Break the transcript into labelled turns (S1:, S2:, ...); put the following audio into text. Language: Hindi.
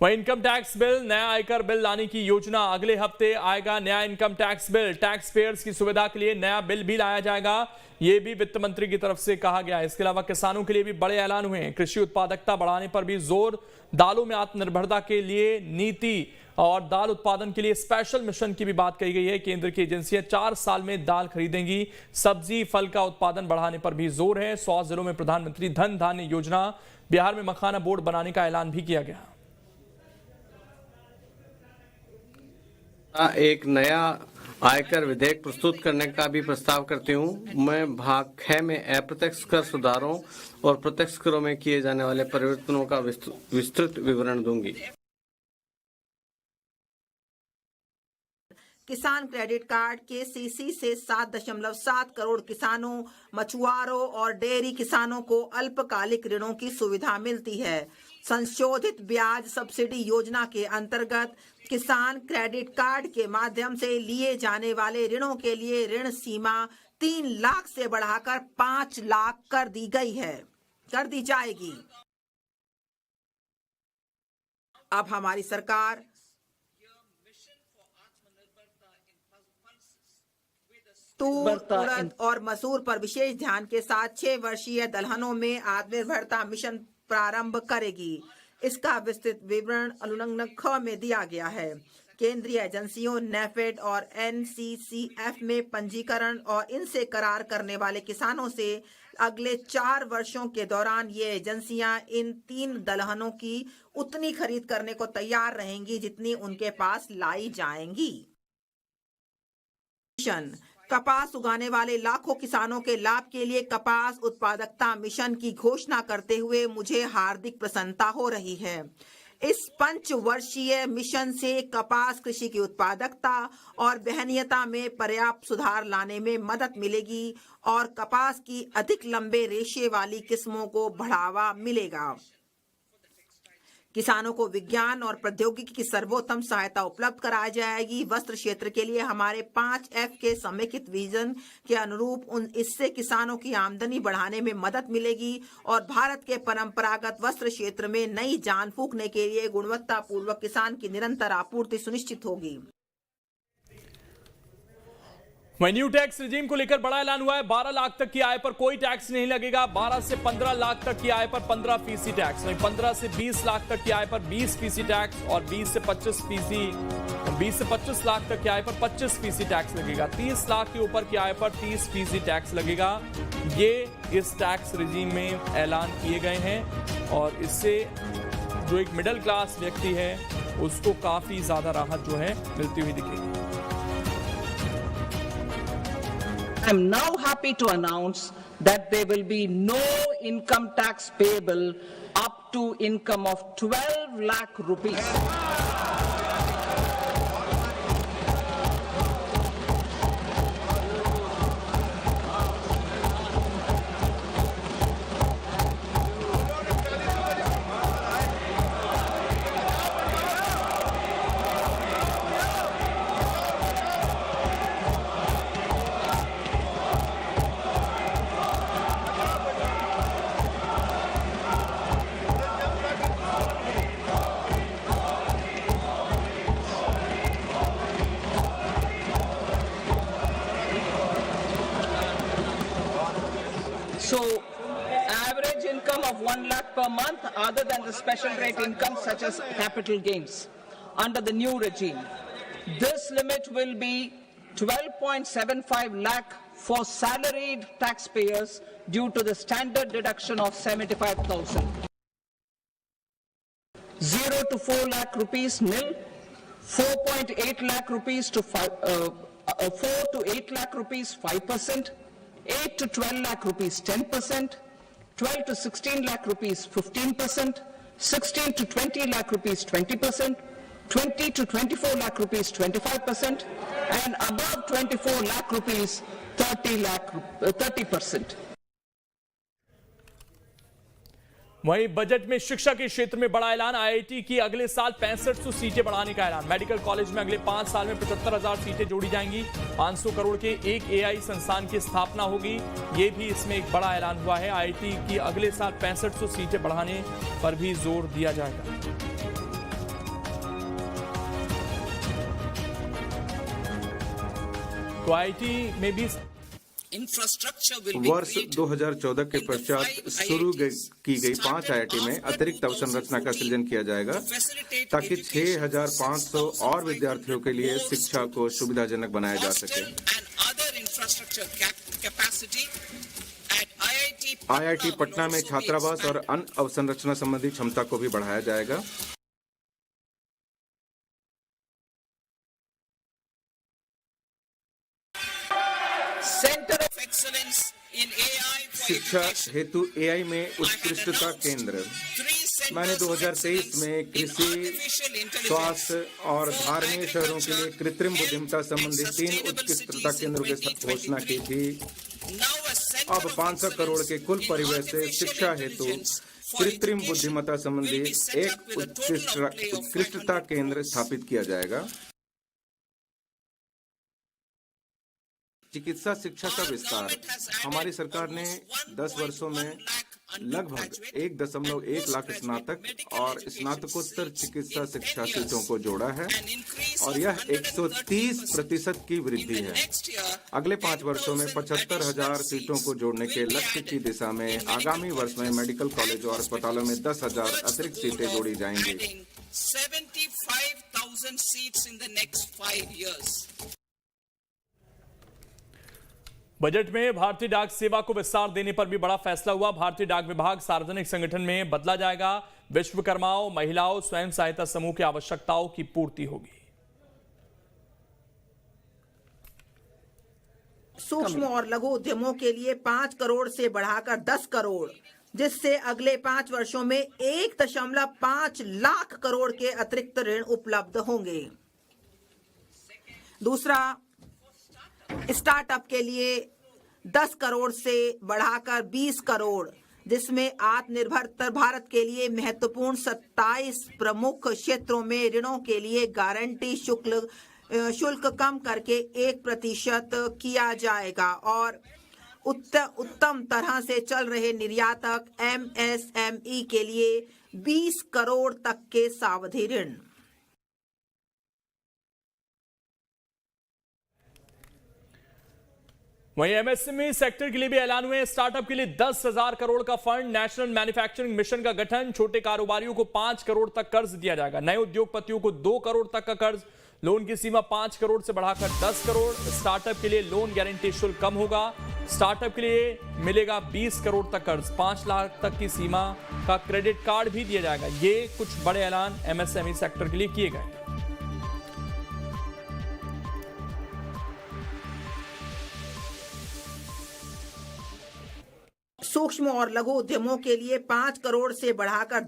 S1: वहीं इनकम टैक्स बिल, नया आयकर बिल लाने की योजना, अगले हफ्ते आएगा नया income tax bill. Tax payers की सुविधा के लिए नया बिल भी लाया जाएगा, ये भी वित्त मंत्री की तरफ से कहा गया है। इसके अलावा किसानों के लिए भी बड़े ऐलान हुए हैं। कृषि उत्पादकता बढ़ाने पर भी जोर, दालों में आत्मनिर्भरता के लिए नीति और दाल उत्पादन के लिए स्पेशल मिशन की भी बात कही गई है। केंद्र की एजेंसियां 4 साल में दाल खरीदेंगी। सब्जी फल का उत्पादन बढ़ाने पर भी जोर है। 100 जिलों में प्रधानमंत्री धन धान्य योजना, बिहार में मखाना बोर्ड बनाने का ऐलान भी किया गया।
S2: एक नया आयकर विधेयक प्रस्तुत करने का भी प्रस्ताव करती हूं। मैं भाग 6 में अप्रत्यक्ष कर सुधारों और प्रत्यक्ष करों में किए जाने वाले परिवर्तनों का विस्तृत विवरण दूंगी।
S3: किसान क्रेडिट कार्ड KCC से 7.7 करोड़ किसानों, मछुआरों और डेयरी किसानों को अल्पकालिक ऋणों की सुविधा मिलती है। संशोधित ब्याज सब्सिडी योजना के अंतर्गत किसान क्रेडिट कार्ड के माध्यम से लिए जाने वाले ऋणों के लिए ऋण सीमा 3 लाख से बढ़ाकर 5 लाख कर दी जाएगी। अब हमारी सरकार तूर, उड़द और मसूर पर विशेष ध्यान के साथ 6 वर्षीय दलहनों में आत्मनिर्भरता मिशन प्रारंभ करेगी। इसका विस्तृत विवरण अनुलग्न ख में दिया गया है। केंद्रीय एजेंसियों नेफेड और NCCF में पंजीकरण और इनसे करार करने वाले किसानों से अगले 4 वर्षों के दौरान ये एजेंसियां इन 3 दलहनों की उतनी खरीद करने को तैयार रहेंगी जितनी उनके पास लाई जाएंगी। कपास उगाने वाले लाखों किसानों के लाभ के लिए कपास उत्पादकता मिशन की घोषणा करते हुए मुझे हार्दिक प्रसन्नता हो रही है। इस 5 वर्षीय मिशन से कपास कृषि की उत्पादकता और वहनीयता में पर्याप्त सुधार लाने में मदद मिलेगी और कपास की अधिक लंबे रेशे वाली किस्मों को बढ़ावा मिलेगा। किसानों को विज्ञान और प्रौद्योगिकी की सर्वोत्तम सहायता उपलब्ध कराई जाएगी। वस्त्र क्षेत्र के लिए हमारे 5F के समेकित विजन के अनुरूप इससे किसानों की आमदनी बढ़ाने में मदद मिलेगी और भारत के परंपरागत वस्त्र क्षेत्र में नई जान फूंकने के लिए गुणवत्तापूर्वक किसान की निरंतर आपूर्ति सुनिश्चित होगी।
S1: वहीं न्यू टैक्स रिजीम को लेकर बड़ा ऐलान हुआ है। 12 लाख तक की आय पर कोई टैक्स नहीं लगेगा। 12 से 15 लाख तक की आय पर 15% टैक्स, वहीं 15 से 20 लाख तक की आय पर 20% टैक्स और 20 से 25 लाख तक की आय पर 25% टैक्स लगेगा। 30 लाख के ऊपर की आय पर 30% टैक्स लगेगा। ये इस टैक्स रिजीम में ऐलान किए गए हैं और इससे जो एक मिडिल क्लास व्यक्ति है उसको काफी ज्यादा राहत जो है मिलती हुई दिखेगी।
S4: I am now happy to announce that there will be no income tax payable up to income of 12 lakh rupees. So, average income of 1 lakh per month other than the special rate income such as capital gains under the new regime. This limit will be 12.75 lakh for salaried taxpayers due to the standard deduction of 75,000. 0 to 4 lakh rupees nil, 4.8 lakh rupees to 4 to 8 lakh rupees 5%, 8 to 12 lakh rupees 10%, 12 to 16 lakh rupees 15%, 16 to 20 lakh rupees 20%, 20 to 24 lakh rupees 25%, and above 24 lakh rupees 30%.
S1: वहीं बजट में शिक्षा के क्षेत्र में बड़ा ऐलान। IIT की अगले साल 6500 सीटें बढ़ाने का ऐलान। मेडिकल कॉलेज में अगले 5 साल में 75,000 सीटें जोड़ी जाएंगी। 500 करोड़ के एक AI संस्थान की स्थापना होगी। ये भी इसमें एक बड़ा ऐलान हुआ है। IIT की अगले साल 6500 सीटें बढ़ाने पर भी जोर दिया जाएगा। तो आईआईटी में भी
S5: Infrastructure will be
S6: वर्ष
S5: created
S6: 2014 के पश्चात शुरू की गई 5 आईआईटी में अतिरिक्त अवसंरचना का सृजन किया जाएगा ताकि 6,500 और विद्यार्थियों के लिए शिक्षा को सुविधाजनक बनाया जा सके।
S5: and other infrastructure capacity at IIT
S6: IIT Patna में छात्रावास और अन्य अवसंरचना संबंधी क्षमता को भी बढ़ाया जाएगा।
S5: Center of Excellence in AI for
S6: शिक्षा
S5: Education.
S6: हेतु एआई में उत्कृष्टता केंद्र। मैंने 2023 में कृषि, स्वास्थ्य और धार्मिक शहरों के लिए कृत्रिम बुद्धिमत्ता संबंधी 3 उत्कृष्टता केंद्रों की घोषणा की थी। अब 500 करोड़ के कुल परिव्यय से शिक्षा हेतु कृत्रिम बुद्धिमत्ता संबंधी एक उत्कृष्टता केंद्र स्थापित किया जाएगा। चिकित्सा शिक्षा का विस्तार। हमारी सरकार ने 10 वर्षों में लगभग 1.1 लाख स्नातक और स्नातकोत्तर चिकित्सा शिक्षा सीटों को जोड़ा है और यह 130% की वृद्धि है। अगले 5 वर्षों में 75,000 सीटों को जोड़ने के लक्ष्य की दिशा में आगामी वर्ष में मेडिकल कॉलेज और अस्पतालों में 10,000 अतिरिक्त सीटें जोड़ी जाएंगी।
S5: 75,000 seats in the next 5 years.
S1: Budget में भारतीय डाक सेवा को विस्तार देने पर भी बड़ा फैसला हुआ। भारतीय डाक विभाग सार्वजनिक संगठन में बदला जाएगा। विश्वकर्माओं, महिलाओं, स्वयं सहायता समूह की आवश्यकताओं की पूर्ति होगी।
S3: सूक्ष्म और लघु उद्यमों के लिए 5 करोड़ से बढ़ाकर 10 करोड़, जिससे अगले 5 वर्षों में 1.5 लाख करोड़ के अतिरिक्त ऋण उपलब्ध होंगे। दूसरा, स्टार्टअप के लिए 10 करोड़ से बढ़ाकर 20 करोड़, जिसमें आत्मनिर्भर भारत के लिए महत्वपूर्ण 27 प्रमुख क्षेत्रों में ऋणों के लिए गारंटी शुल्क कम करके 1% किया जाएगा और उत्तम तरह से चल रहे निर्यातक MSME के लिए 20 करोड़ तक के सावधि ऋण।
S1: वहीं एमएसएमई सेक्टर के लिए भी ऐलान हुए। स्टार्टअप के लिए 10,000 करोड़ का फंड, नेशनल मैन्युफैक्चरिंग मिशन का गठन, छोटे कारोबारियों को 5 करोड़ तक कर्ज दिया जाएगा। नए उद्योगपतियों को 2 करोड़ तक का कर्ज, लोन की सीमा 5 करोड़ से बढ़ाकर 10 करोड़। स्टार्टअप के लिए लोन गारंटी शुल्क कम होगा। स्टार्टअप के लिए मिलेगा 20 करोड़ तक कर्ज, 5 लाख तक की सीमा का क्रेडिट कार्ड भी दिया जाएगा। ये कुछ बड़े ऐलान एमएसएमई सेक्टर के लिए किए गए।
S3: सूक्ष्म और लघु उद्यमों के लिए 5 करोड़ से बढ़ाकर